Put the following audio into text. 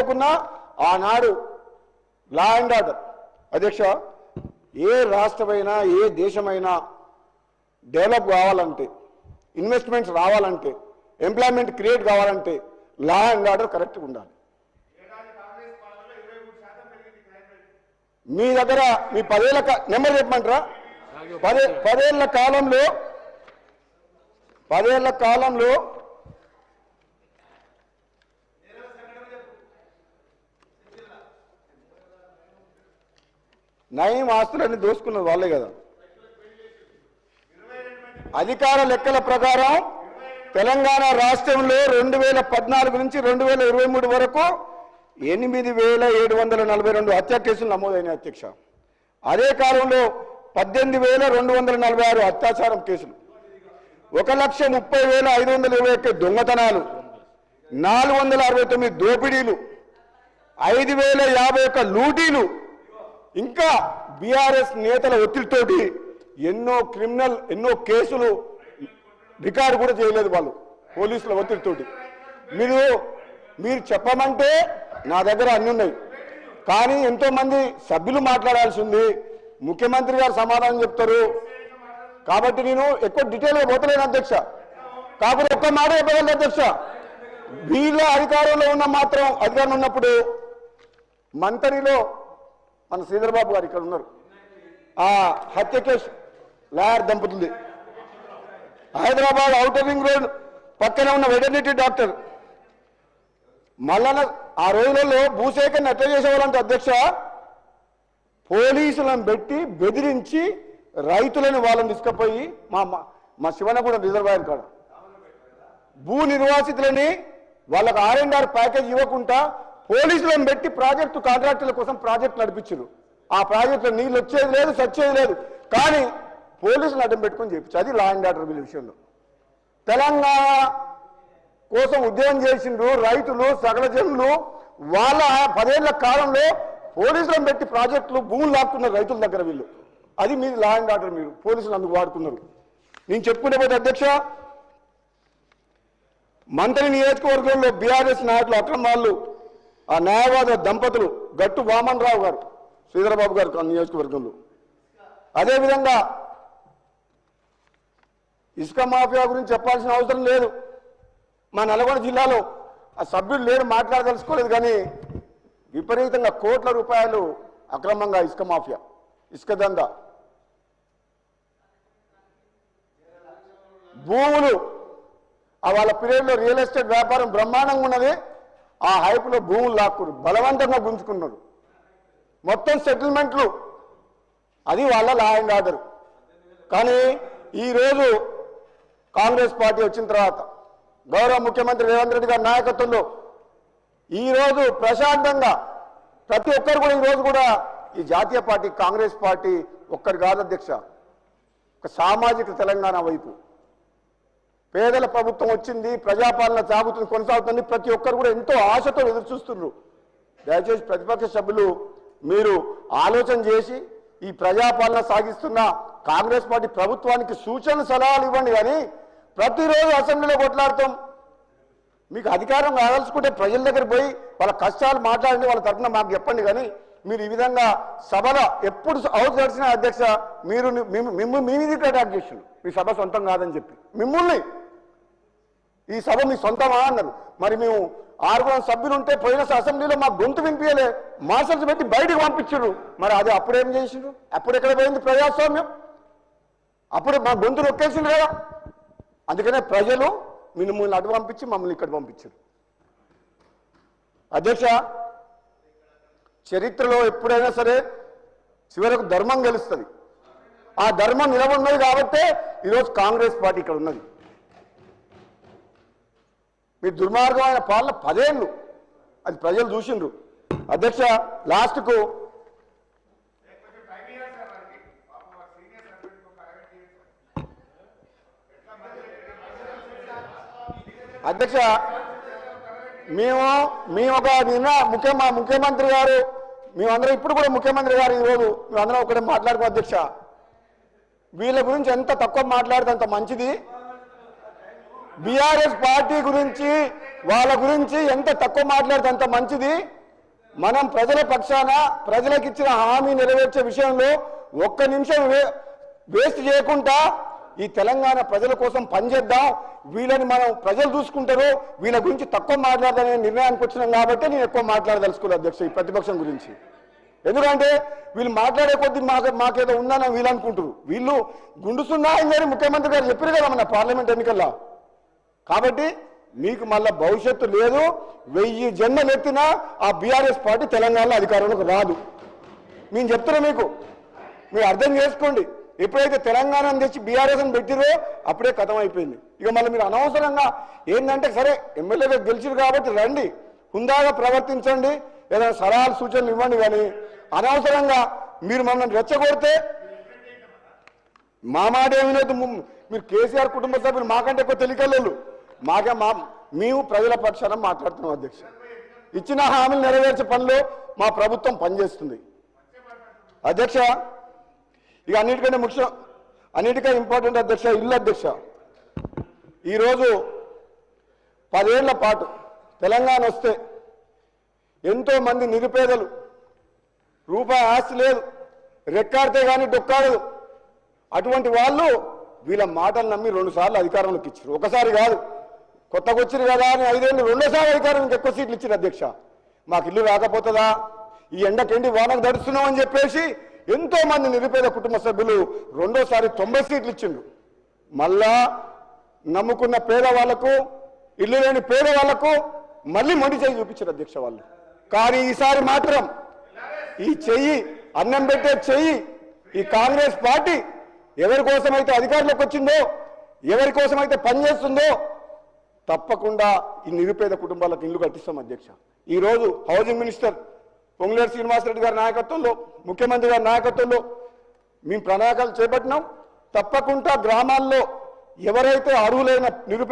అనుకోకున్నా ఆనాడు law and order అధ్యక్ష ఏ రాష్ట్రమైనా ఏ దేశమైనా develop కావాలంటే ఇన్వెస్ట్మెంట్స్ రావాలంటే ఎంప్లాయ్మెంట్ క్రియేట్ కావాలంటే లా అండ్ ఆర్డర్ కరెక్ట్గా ఉండాలి. మీ దగ్గర మీ 10 ఏళ్ల నెంబర్ చెప్పమంటారా? 10 ఏళ్ల కాలంలో నయం ఆస్తులన్నీ దోసుకున్నది వాళ్ళే కదా. అధికార లెక్కల ప్రకారం తెలంగాణ రాష్ట్రంలో 2014 నుంచి 2023 వరకు 8,742 హత్య కేసులు నమోదైన అధ్యక్ష. అదే కాలంలో 18,246 అత్యాచారం కేసులు, 1,30,521 దొంగతనాలు, 469 దోపిడీలు, 5,051 లూటీలు, ఇంకా బీఆర్ఎస్ నేతల ఒత్తిడితోటి ఎన్నో కేసులు రికార్డు కూడా చేయలేదు వాళ్ళు పోలీసుల ఒత్తిడితోటి. మీరు చెప్పమంటే నా దగ్గర అన్ని ఉన్నాయి, కానీ ఎంతోమంది సభ్యులు మాట్లాడాల్సి ఉంది. ముఖ్యమంత్రి గారు సమాధానం చెప్తారు కాబట్టి నేను ఎక్కువ డీటెయిల్గా పోతలేను అధ్యక్ష. కాకపోతే ఒక్క మాట చెప్పగలను అధ్యక్ష, వీళ్ళ అధికారంలో ఉన్నప్పుడు మంత్రిలో మన శ్రీధర్బాబు గారు ఇక్కడ ఉన్నారు. ఆ హత్య కేసు లాయర్ దంపతులది. హైదరాబాద్ ఔటర్ రింగ్ రోడ్ పక్కన ఉన్న వెటర్నిటీ డాక్టర్ మళ్ళా ఆ రోజులలో భూసేకరణ ఎట్లా చేసేవాళ్ళంటే అధ్యక్ష, పోలీసులను పెట్టి బెదిరించి రైతులను వాళ్ళని తీసుకుపోయి మా శివనగూడ రిజర్వాయర్ కాడ భూ నిర్వాసితులని వాళ్ళకు R&R ప్యాకేజ్ ఇవ్వకుండా పోలీసులను పెట్టి ప్రాజెక్టు కాంట్రాక్టుల కోసం ప్రాజెక్టు నడిపించారు. ఆ ప్రాజెక్టులో నీళ్ళు వచ్చేది లేదు, సచ్చేది లేదు, కానీ పోలీసులు అడ్డం పెట్టుకొని చెప్పించు. అది లా అండ్ ఆర్డర్ వీళ్ళ విషయంలో. తెలంగాణ కోసం ఉద్యమం చేసిండ్రు రైతులు, సకల జనులు. వాళ్ళ 10 ఏళ్ల కాలంలో పోలీసులను పెట్టి ప్రాజెక్టులు భూములు లాక్కున్నారు రైతుల దగ్గర వీళ్ళు. అది మీది లా అండ్ ఆర్డర్. మీరు పోలీసులు అందుకు వాడుకున్నారు. నేను చెప్పుకునే పోతే అధ్యక్ష, మంత్రి నియోజకవర్గంలో బీఆర్ఎస్ నాయకులు అక్రమాలు, ఆ న్యాయవాద దంపతులు గట్టు వామన్ రావు గారు శ్రీధరబాబు గారు నియోజకవర్గంలో. అదేవిధంగా ఇసుక మాఫియా గురించి చెప్పాల్సిన అవసరం లేదు. మా నల్గొండ జిల్లాలో ఆ సభ్యులు లేరు, మాట్లాడదలుచుకోలేదు, కానీ విపరీతంగా కోట్ల రూపాయలు అక్రమంగా ఇసుక మాఫియా, ఇసుక దందా, భూములు వాళ్ళ పీరియడ్లో రియల్ ఎస్టేట్ వ్యాపారం బ్రహ్మాండంగా ఉన్నది. ఆ హైప్లో భూములు లాక్కురు, బలవంతంగా గుంజుకున్నారు, మొత్తం సెటిల్మెంట్లు. అది వాళ్ళ లా అండ్ ఆర్డర్. కానీ ఈరోజు కాంగ్రెస్ పార్టీ వచ్చిన తర్వాత గౌరవ ముఖ్యమంత్రి రేవంత్ రెడ్డి గారి నాయకత్వంలో ఈరోజు ప్రశాంతంగా ప్రతి ఒక్కరు కూడా ఈరోజు కూడా ఈ జాతీయ పార్టీ కాంగ్రెస్ పార్టీ ఒక్కరు కాదు అధ్యక్ష, ఒక సామాజిక తెలంగాణ వైపు పేదల ప్రభుత్వం వచ్చింది, ప్రజాపాలన సాగుతుంది, కొనసాగుతుంది. ప్రతి ఒక్కరు కూడా ఎంతో ఆశతో ఎదురు చూస్తున్నారు. దయచేసి ప్రతిపక్ష సభ్యులు మీరు ఆలోచన చేసి ఈ ప్రజాపాలన సాగిస్తున్న కాంగ్రెస్ పార్టీ ప్రభుత్వానికి సూచన సలహాలు ఇవ్వండి. కానీ ప్రతిరోజు అసెంబ్లీలో కొట్లాడతాం. మీకు అధికారం కావాల్సుకుంటే ప్రజల దగ్గర పోయి వాళ్ళ కష్టాలు మాట్లాడండి, వాళ్ళ తరఫున మాకు చెప్పండి. కానీ మీరు ఈ విధంగా సభలో ఎప్పుడు అవుట్ నడిచిన అధ్యక్ష, మీరు మీ మీదికి అటాక్ చేసిండు. మీ సభ సొంతం కాదని చెప్పి మిమ్మల్ని ఈ సభ మీ సొంతమా అన్నారు. మరి మేము 6 సభ్యులు ఉంటే పోయిన అసెంబ్లీలో మా గొంతు వినిపించలే, మార్షల్స్ పెట్టి బయటకు పంపించారు. మరి అది అప్పుడేం చేసిండ్రు? అప్పుడు ఎక్కడ పోయింది ప్రజాస్వామ్యం? అప్పుడు మా గొంతు నొక్కేసిండు కదా. అందుకనే ప్రజలు మిమ్మల్ని అటు పంపించి మమ్మల్ని ఇక్కడ పంపించారు. అధ్యక్ష, చరిత్రలో ఎప్పుడైనా సరే చివరకు ధర్మం గెలుస్తుంది. ఆ ధర్మం నిలబడినది కాబట్టే ఈరోజు కాంగ్రెస్ పార్టీ ఇక్కడ ఉన్నది. మీ దుర్మార్గమైన పాలన 10 ఏళ్ళు అది ప్రజలు చూసిండ్రు. అధ్యక్ష, లాస్ట్కు అధ్యక్ష మేము ఒక నిన్న ముఖ్యమంత్రి గారు, మేమందరం ఇప్పుడు కూడా ముఖ్యమంత్రి గారు ఈరోజు మేమందరం ఒకటే మాట్లాడుకో అధ్యక్ష, వీళ్ళ గురించి ఎంత తక్కువ మాట్లాడితే అంత మంచిది. బీఆర్ఎస్ పార్టీ గురించి వాళ్ళ గురించి ఎంత తక్కువ మాట్లాడితే అంత మంచిది. మనం ప్రజల పక్షాన ప్రజలకు ఇచ్చిన హామీ నెరవేర్చే విషయంలో ఒక్క నిమిషం వేస్ట్ చేయకుండా ఈ తెలంగాణ ప్రజల కోసం పనిచేద్దాం, వీళ్ళని మనం ప్రజలు చూసుకుంటారు, వీళ్ళ గురించి తక్కువ మాట్లాడదనే నిర్ణయానికి వచ్చినాం కాబట్టి నేను ఎక్కువ మాట్లాడదలుచుకోలేదు అధ్యక్ష ఈ ప్రతిపక్షం గురించి. ఎందుకంటే వీళ్ళు మాట్లాడే కొద్దీ మాకేదో ఉందని వీళ్ళు అనుకుంటారు. వీళ్ళు గుండుసున్నా అని ముఖ్యమంత్రి గారు చెప్పారు కదా మన పార్లమెంట్ ఎన్నికల్లో. కాబట్టి మీకు మళ్ళా భవిష్యత్తు లేదు. 1000 జన్మలు ఎత్తినా ఆ బీఆర్ఎస్ పార్టీ తెలంగాణలో అధికారంలోకి రాదు. మేము చెప్తున్నాం మీకు, మీరు అర్థం చేసుకోండి. ఎప్పుడైతే తెలంగాణను తెచ్చి బీఆర్ఎస్ అని పెట్టిరో అప్పుడే కథం అయిపోయింది. ఇక మళ్ళీ మీరు అనవసరంగా ఏంటంటే సరే ఎమ్మెల్యేగా గెలిచిరు కాబట్టి రండి, హుందాగా ప్రవర్తించండి, ఏదైనా సలహాలు సూచనలు ఇవ్వండి, కానీ అనవసరంగా మీరు మమ్మల్ని రెచ్చగొడితే మా మాట ఏమిలేదు. మీరు కేసీఆర్ కుటుంబ సభ్యులు మాకంటే ఎక్కువ తెలియకలేదు. మేము ప్రజల పక్షాన మాట్లాడుతున్నాం అధ్యక్ష. ఇచ్చిన హామీలు నెరవేర్చే పనిలో మా ప్రభుత్వం పనిచేస్తుంది అధ్యక్ష. ఇక అన్నిటికంటే ముఖ్యం, అన్నిటికంటే ఇంపార్టెంట్ అధ్యక్ష, ఇల్లు అధ్యక్ష. ఈరోజు 10 ఏళ్ల పాటు తెలంగాణ వస్తే ఎంతోమంది నిరుపేదలు, రూపాయి ఆస్తి లేదు, రెక్కాడితే కానీ డొక్కాడదు, అటువంటి వాళ్ళు వీళ్ళ మాటలు నమ్మి 2 సార్లు అధికారంలోకి ఇచ్చారు. ఒకసారి కాదు, కొత్తగా వచ్చిరు కదా అని 5 ఏళ్ళు 2సారి అధికారానికి ఎక్కువ సీట్లు ఇచ్చారు అధ్యక్ష. మాకు ఇల్లు రాకపోతుందా, ఈ ఎండకెండి వానకు దడుస్తున్నాం అని చెప్పేసి ఎంతో మంది నిరుపేద కుటుంబ సభ్యులు 2సారి 90 సీట్లు ఇచ్చిండు. మళ్ళా నమ్ముకున్న పేదవాళ్లకు, ఇల్లు లేని పేదవాళ్లకు మళ్ళీ మొండి చేయి చూపించారు అధ్యక్ష వాళ్ళు. కానీ ఈసారి మాత్రం ఈ చెయ్యి, అన్నం పెట్టే చెయ్యి ఈ కాంగ్రెస్ పార్టీ ఎవరి కోసమైతే అధికారంలోకి వచ్చిందో, ఎవరి కోసమైతే పనిచేస్తుందో తప్పకుండా ఈ నిరుపేద కుటుంబాలకు ఇల్లు కట్టిస్తాం అధ్యక్ష. ఈరోజు హౌసింగ్ మినిస్టర్ పొంగులేటి శ్రీనివాసరెడ్డి గారి నాయకత్వంలో, ముఖ్యమంత్రి గారి నాయకత్వంలో మేము ప్రణాళికలు చేపట్టినాం. తప్పకుండా గ్రామాల్లో ఎవరైతే అర్హులైన నిరుపేద